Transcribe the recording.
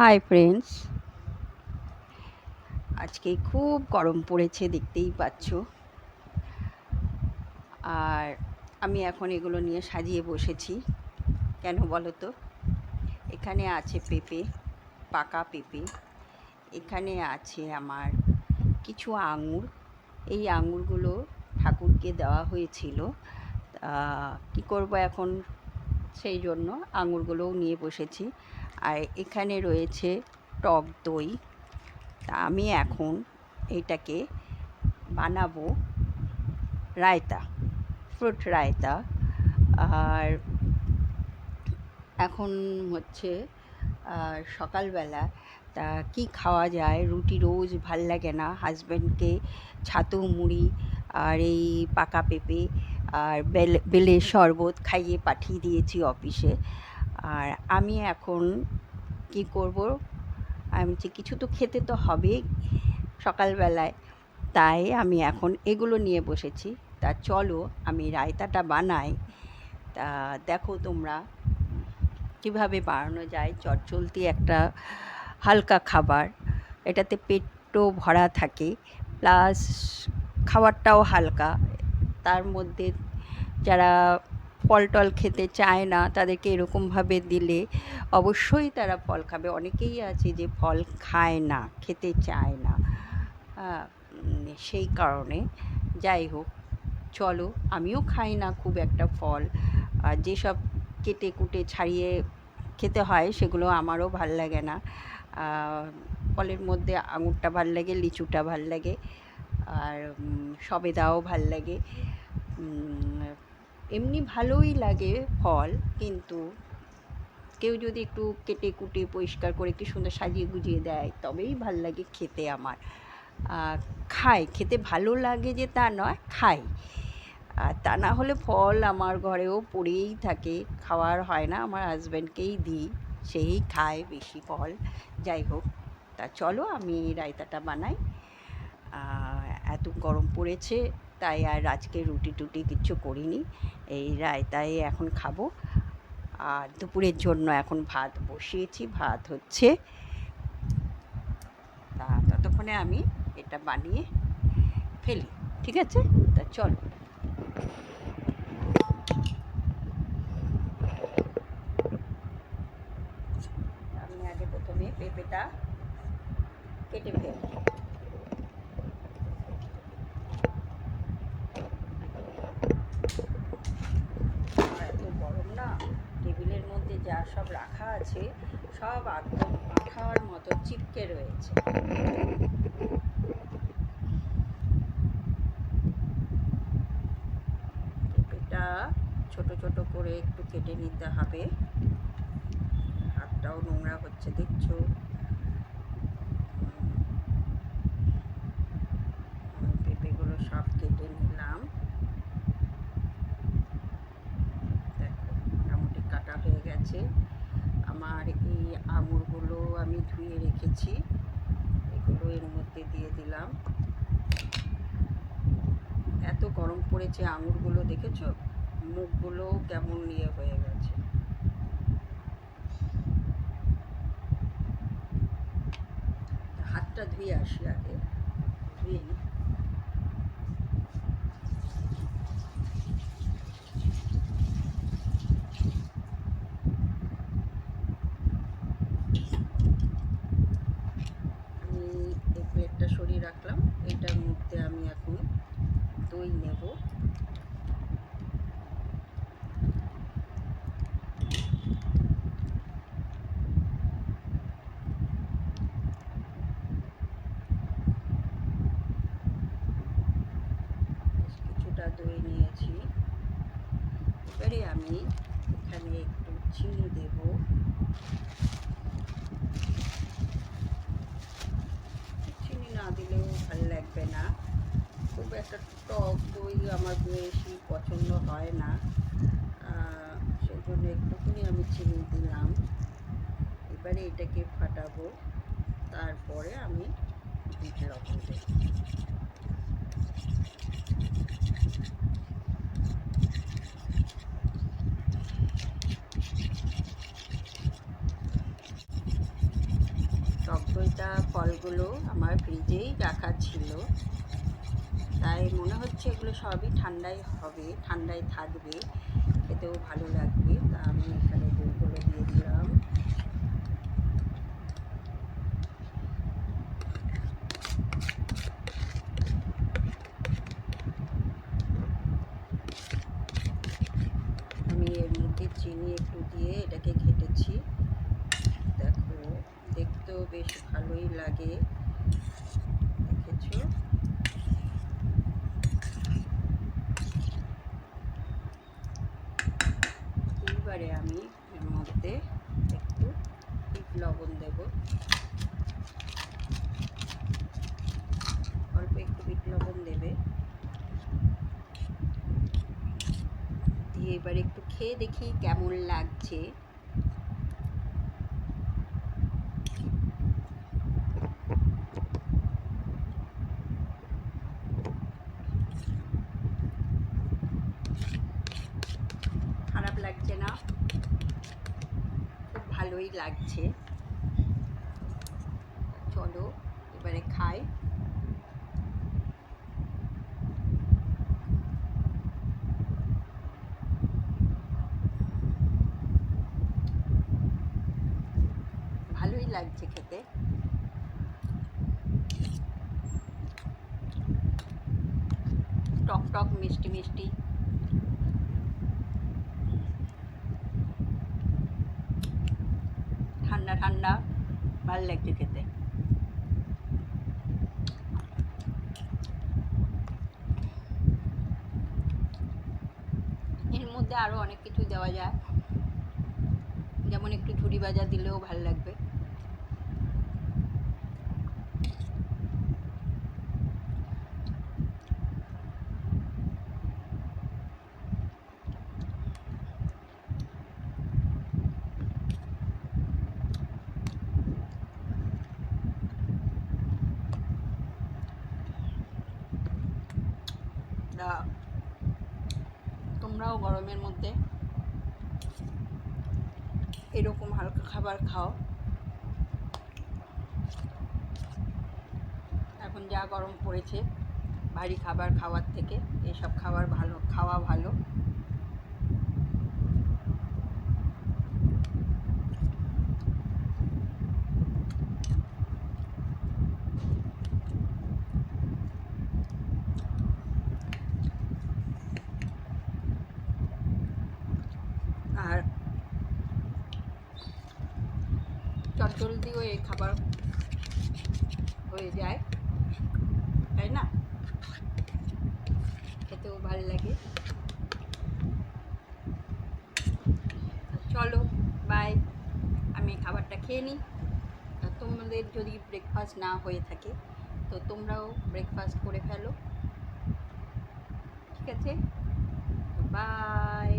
Hi friends, আজকে খুব গরম পড়েছে দেখতেই পাচ্ছ। আর আমি এখন এগুলো নিয়ে সাজিয়ে বসেছি। কেন বলো তো? এখানে আছে পেঁপে, পাকা পেঁপে। এখানে আছে আমার কিছু আঙুর। এই আঙুরগুলো ঠাকুরকে দেওয়া হয়েছিল। কি করব এখন, সেই জন্য আঙুরগুলোও নিয়ে বসেছি। আর এখানে রয়েছে টক দই। তা আমি এখন এটাকে বানাবো রায়তা, ফ্রুট রায়তা। আর এখন হচ্ছে সকালবেলা, তা কি খাওয়া যায়? রুটি রোজ ভাল লাগে না। হাজব্যান্ডকে ছাতু মুড়ি আর এই পাকা পেঁপে আর বেলের শরবত খাইয়ে পাঠিয়ে দিয়েছি অফিসে। আর আমি এখন কি করব, আমি যে কিছু তো খেতে তো হবেই সকালবেলায়, তাই আমি এখন এগুলো নিয়ে বসেছি। তা চলো আমি রায়তাটা বানাই। তা দেখো তোমরা কীভাবে বানানো যায়। চটচলতি একটা হালকা খাবার, এটাতে পেটও ভরা থাকে, প্লাস খাবারটাও হালকা। তার মধ্যে যারা ফল টল খেতে চায় না তাদেরকে এরকমভাবে দিলে অবশ্যই তারা ফল খাবে। অনেকেই আছে যে ফল খায় না, খেতে চায় না। সেই কারণে যাই হোক, চলো, আমিও খাই না খুব একটা ফল। আর যেসব কেটে কুটে ছাড়িয়ে খেতে হয় সেগুলো আমারও ভাল লাগে না। ফলের মধ্যে আঙুরটা ভাল লাগে, লিচুটা ভাল লাগে, আর সবেদাও ভাল লাগে। এমনি ভালোই লাগে ফল, কিন্তু কেউ যদি একটু কেটে কুটে পরিষ্কার করে একটু সুন্দর সাজিয়ে গুজিয়ে দেয় তবেই ভাল লাগে খেতে আমার। খাই, খেতে ভালো লাগে যে তা নয়, খাই। আর তা না হলে ফল আমার ঘরেও পড়েই থাকে, খাওয়ার হয় না। আমার হাজব্যান্ডকেই দিই, সেই খায় বেশি ফল। যাই হোক, তা চলো আমি রায়তাটা বানাই। এত গরম পড়েছে তাই আর আজকে রুটি টুটি কিচ্ছু করিনি, এই রায়তাই এখন খাবো। আর দুপুরের জন্য এখন ভাত বসিয়েছি, ভাত হচ্ছে। তা ততক্ষণে আমি এটা বানিয়ে ফেলি, ঠিক আছে? তা চলো। আমি আগে প্রথমে পেঁপেটা কেটে ফেলি। এত গরম না, টেবিলের মধ্যে যা সব রাখা আছে সব একদম আঠার মতো চিপকে রয়েছে। পেঁপেটা ছোট ছোট করে একটু কেটে নিতে হবে। হাতটাও নোংরা হচ্ছে দেখছো। পেঁপেগুলো সব কেটে নিলাম। দেখো মোটামুটি কাটা হয়ে গেছে। আমার এই আঙুরগুলো আমি ধুয়ে রেখেছি, এগুলো এর মধ্যে দিয়ে দিলাম। এত গরম পড়েছে, আঙুরগুলো দেখেছো, মুখগুলো কেমন ইয়ে হয়ে গেছে। হাতটা ধুয়ে আসি আগে, ধুয়ে নিই। আমি এই প্লেটটা সরিয়ে রাখলাম, এটার মধ্যে আমি এখন দই নেব। কিছুটা দই নিয়েছি। এবারে আমি এখানে একটু চিনি দেব। চিনি না দিলেও ভালো লাগবে না, খুব একটা টক দই আমার বেশি পছন্দ হয় না, সেজন্য একটুখানি আমি চিনি দিলাম। এবারে এটাকে ফাটাবো, তারপরে আমি বিট লবণ দেব। টক দইটা ফলগুলো আমার ফ্রিজেই রাখা ছিল, তাই মনে হচ্ছে এগুলো সবই ঠান্ডাই হবে, ঠান্ডায় থাকবে, খেতেও ভালো লাগবে। তা আমি এখানে দইগুলো দিয়ে দিলাম। আমি এর মধ্যে চিনি একটু দিয়ে এটাকে ঘেটেছি। দেখো, দেখতেও বেশ ভালোই লাগে, দেখেছো? এইবারে আমি এর মধ্যে একটু বিট লবণ দেব, অল্প একটু বিট লবণ দেবে, দিয়ে এবার একটু খেয়ে দেখি কেমন লাগছে। খারাপ লাগছে না, খুব ভালোই লাগছে। চলো এবারে খাই। ভালোই লাগছে খেতে। টক টক মিষ্টি মিষ্টি, ঠান্ডা ঠান্ডা, ভালো লাগছে খেতে। এর মধ্যে আরও অনেক কিছু দেওয়া যায়, যেমন একটু ঝুরি ভাজা দিলেও ভালো লাগবে। তা তোমরাও গরমের মধ্যে এরকম হালকা খাবার খাও। এখন যা গরম পড়েছে, ভারী খাবার খাওয়ার থেকে এইসব খাওয়া ভালো। আর চটজলদিও এই খাবার হয়ে যায়, তাই না? খেতেও ভালো লাগে। চলো, বাই, আমি খাবারটা খেয়ে নিই। তোমাদের যদি ব্রেকফাস্ট না হয়ে থাকে তো তোমরাও ব্রেকফাস্ট করে ফেলো, ঠিক আছে? বাই।